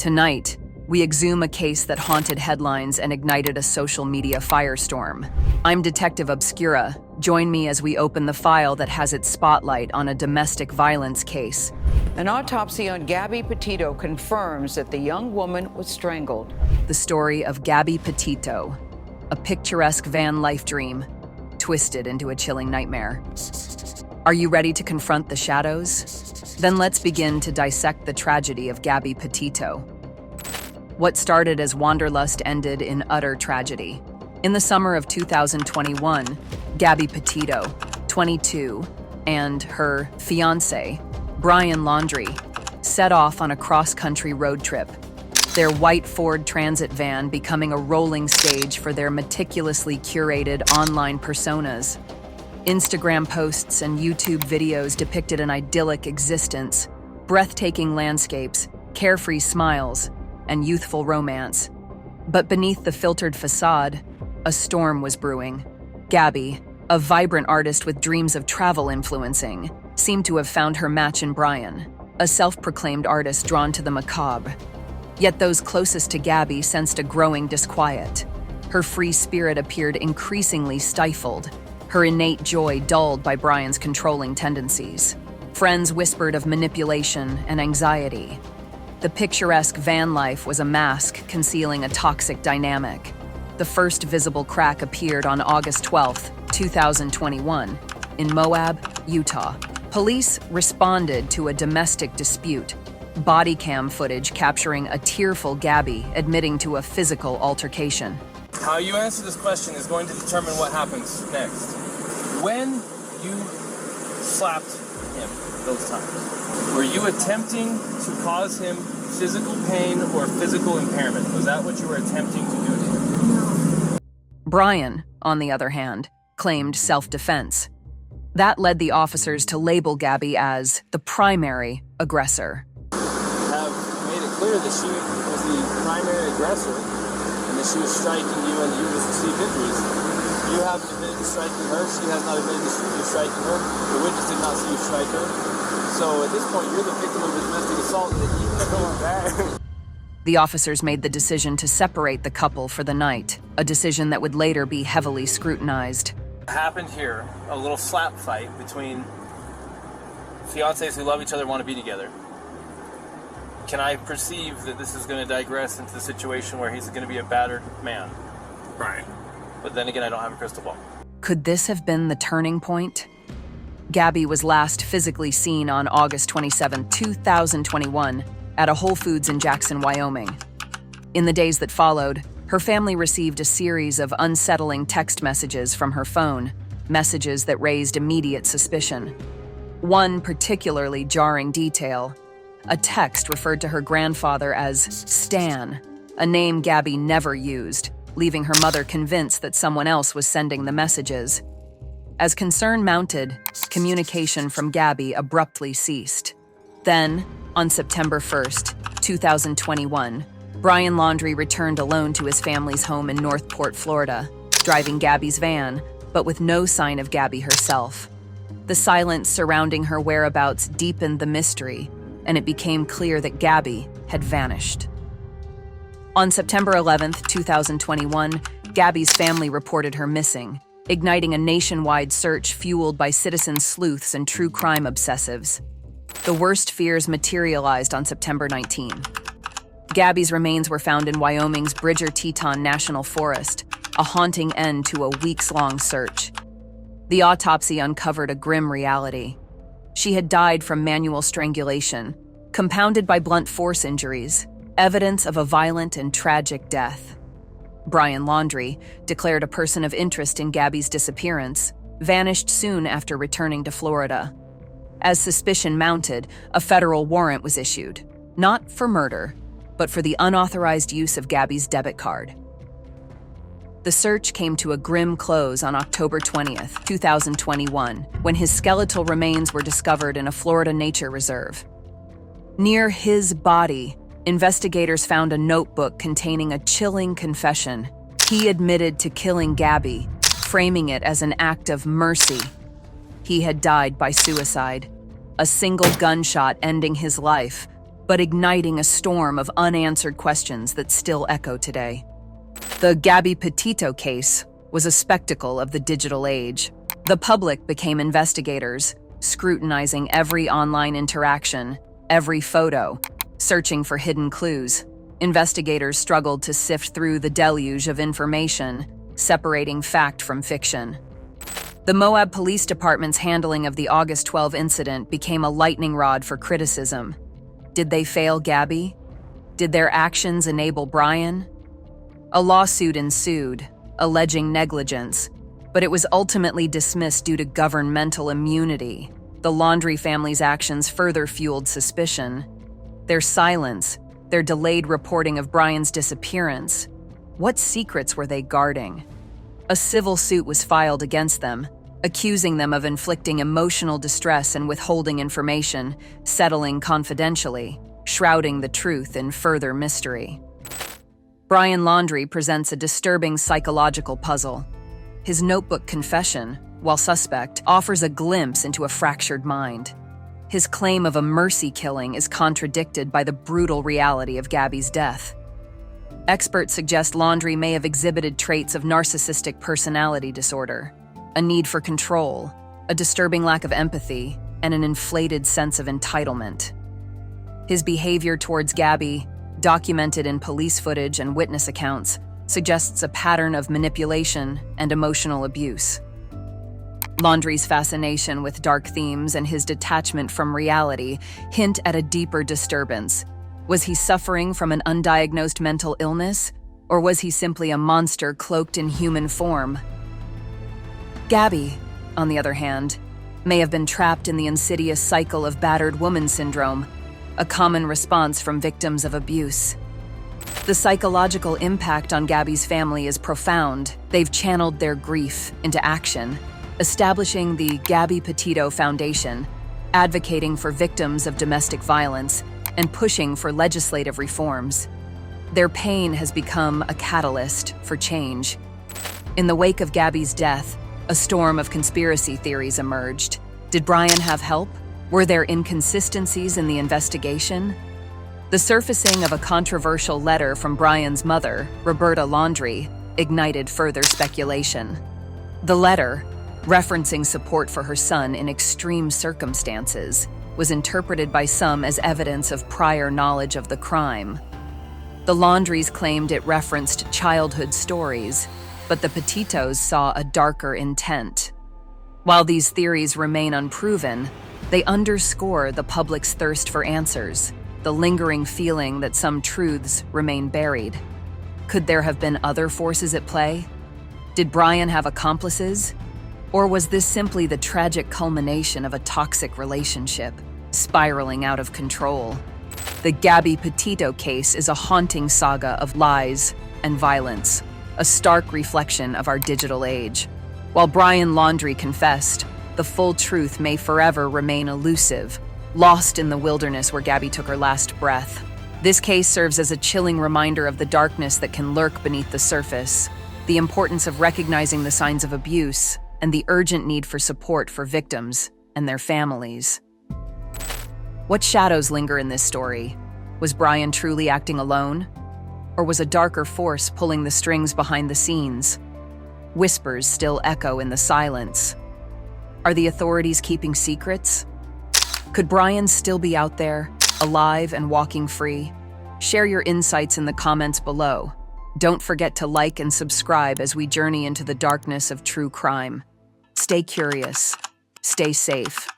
Tonight, we exhume a case that haunted headlines and ignited a social media firestorm. I'm Detective Obscura. Join me as we open the file that has its spotlight on a domestic violence case. An autopsy on Gabby Petito confirms that the young woman was strangled. The story of Gabby Petito, a picturesque van life dream, twisted into a chilling nightmare. Are you ready to confront the shadows? Then let's begin to dissect the tragedy of Gabby Petito. What started as wanderlust ended in utter tragedy. In the summer of 2021, Gabby Petito, 22, and her fiancé, Brian Laundrie, set off on a cross-country road trip, their white Ford Transit van becoming a rolling stage for their meticulously curated online personas. Instagram posts and YouTube videos depicted an idyllic existence, breathtaking landscapes, carefree smiles, and youthful romance. But beneath the filtered facade, a storm was brewing. Gabby, a vibrant artist with dreams of travel influencing, seemed to have found her match in Brian, a self-proclaimed artist drawn to the macabre. Yet those closest to Gabby sensed a growing disquiet. Her free spirit appeared increasingly stifled, her innate joy dulled by Brian's controlling tendencies. Friends whispered of manipulation and anxiety. The picturesque van life was a mask concealing a toxic dynamic. The first visible crack appeared on August 12, 2021, in Moab, Utah. Police responded to a domestic dispute, body cam footage capturing a tearful Gabby admitting to a physical altercation. How you answer this question is going to determine what happens next. When you slapped him those times, were you attempting to cause him physical pain or physical impairment? Was that what you were attempting to do to him? Brian, on the other hand, claimed self-defense. That led the officers to label Gabby as the primary aggressor. Have made it clear that she was the primary aggressor and that she was striking you and you just received injuries. You have admitted to striking her. She has not admitted to striking her. The witness did not see you strike her. So at this point, you're the victim of a domestic assault that even if it were bad. The officers made the decision to separate the couple for the night, a decision that would later be heavily scrutinized. Happened here, a little slap fight between fiancés who love each other and want to be together. Can I perceive that this is going to digress into the situation where he's going to be a battered man? Right. But then again, I don't have a crystal ball. Could this have been the turning point? Gabby was last physically seen on August 27, 2021, at a Whole Foods in Jackson, Wyoming. In the days that followed, her family received a series of unsettling text messages from her phone, messages that raised immediate suspicion. One particularly jarring detail: a text referred to her grandfather as Stan, a name Gabby never used, leaving her mother convinced that someone else was sending the messages. As concern mounted, communication from Gabby abruptly ceased. Then, on September 1st, 2021, Brian Laundrie returned alone to his family's home in Northport, Florida, driving Gabby's van, but with no sign of Gabby herself. The silence surrounding her whereabouts deepened the mystery, and it became clear that Gabby had vanished. On September 11th, 2021, Gabby's family reported her missing, igniting a nationwide search fueled by citizen sleuths and true crime obsessives. The worst fears materialized on September 19. Gabby's remains were found in Wyoming's Bridger-Teton National Forest, a haunting end to a weeks-long search. The autopsy uncovered a grim reality. She had died from manual strangulation, compounded by blunt force injuries, evidence of a violent and tragic death. Brian Laundrie, declared a person of interest in Gabby's disappearance, vanished soon after returning to Florida. As suspicion mounted, a federal warrant was issued, not for murder, but for the unauthorized use of Gabby's debit card. The search came to a grim close on October 20th, 2021, when his skeletal remains were discovered in a Florida nature reserve. Near his body, investigators found a notebook containing a chilling confession. He admitted to killing Gabby, framing it as an act of mercy. He had died by suicide, a single gunshot ending his life, but igniting a storm of unanswered questions that still echo today. The Gabby Petito case was a spectacle of the digital age. The public became investigators, scrutinizing every online interaction, every photo, searching for hidden clues. Investigators struggled to sift through the deluge of information, separating fact from fiction. The Moab Police Department's handling of the August 12 incident became a lightning rod for criticism. Did they fail Gabby? Did their actions enable Brian? A lawsuit ensued, alleging negligence, but it was ultimately dismissed due to governmental immunity. The Laundrie family's actions further fueled suspicion. Their silence, their delayed reporting of Brian's disappearance. What secrets were they guarding? A civil suit was filed against them, accusing them of inflicting emotional distress and withholding information, settling confidentially, shrouding the truth in further mystery. Brian Laundrie presents a disturbing psychological puzzle. His notebook confession, while suspect, offers a glimpse into a fractured mind. His claim of a mercy killing is contradicted by the brutal reality of Gabby's death. Experts suggest Laundrie may have exhibited traits of narcissistic personality disorder, a need for control, a disturbing lack of empathy, and an inflated sense of entitlement. His behavior towards Gabby, documented in police footage and witness accounts, suggests a pattern of manipulation and emotional abuse. Laundrie's fascination with dark themes and his detachment from reality hint at a deeper disturbance. Was he suffering from an undiagnosed mental illness, or was he simply a monster cloaked in human form? Gabby, on the other hand, may have been trapped in the insidious cycle of battered woman syndrome, a common response from victims of abuse. The psychological impact on Gabby's family is profound. They've channeled their grief into action, establishing the Gabby Petito Foundation, advocating for victims of domestic violence, and pushing for legislative reforms. Their pain has become a catalyst for change. In the wake of Gabby's death, a storm of conspiracy theories emerged. Did Brian have help? Were there inconsistencies in the investigation? The surfacing of a controversial letter from Brian's mother, Roberta Laundrie, ignited further speculation. The letter, referencing support for her son in extreme circumstances, was interpreted by some as evidence of prior knowledge of the crime. The Laundries claimed it referenced childhood stories, but the Petitos saw a darker intent. While these theories remain unproven, they underscore the public's thirst for answers, the lingering feeling that some truths remain buried. Could there have been other forces at play? Did Brian have accomplices? Or was this simply the tragic culmination of a toxic relationship, spiraling out of control? The Gabby Petito case is a haunting saga of lies and violence, a stark reflection of our digital age. While Brian Laundrie confessed, the full truth may forever remain elusive, lost in the wilderness where Gabby took her last breath. This case serves as a chilling reminder of the darkness that can lurk beneath the surface, the importance of recognizing the signs of abuse, and the urgent need for support for victims and their families. What shadows linger in this story? Was Brian truly acting alone? Or was a darker force pulling the strings behind the scenes? Whispers still echo in the silence. Are the authorities keeping secrets? Could Brian still be out there, alive and walking free? Share your insights in the comments below. Don't forget to like and subscribe as we journey into the darkness of true crime. Stay curious, stay safe,